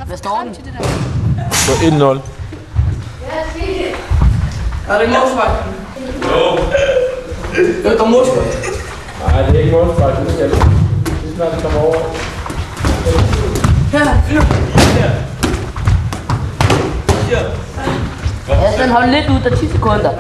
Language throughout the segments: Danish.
Hvad står den? Så 1-0. Er det ikke målspark? Jo. Det er målspark. Nej, det er ikke målspark. Det skal det. Det er snart, det kommer over. Ja, den holder lidt ud, der 10 sekunder.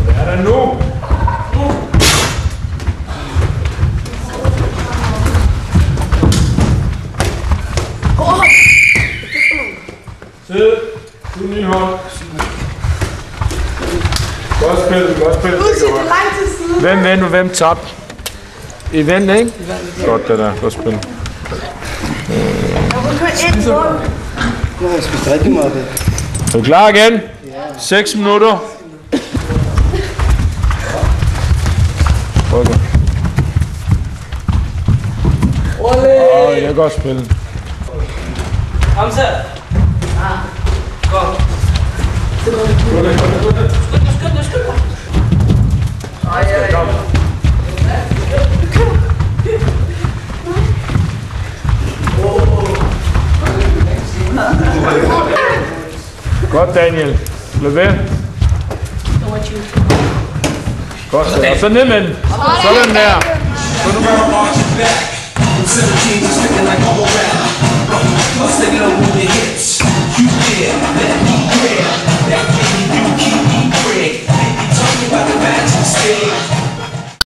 Hvad er der nu? Sid. Du ny hold. Godt spil, godt spil. Hvem vandt og hvem tabte? I vandt, ikke? Godt det der, godt spil. Jeg spiste rigtig meget det. Er du klar igen? 6 minutter. Okay. Det er godt spil. Hamza. Kom. Skynd. Godt, Daniel. Lever. Godt, og så ned med den. Sådan der. Så nu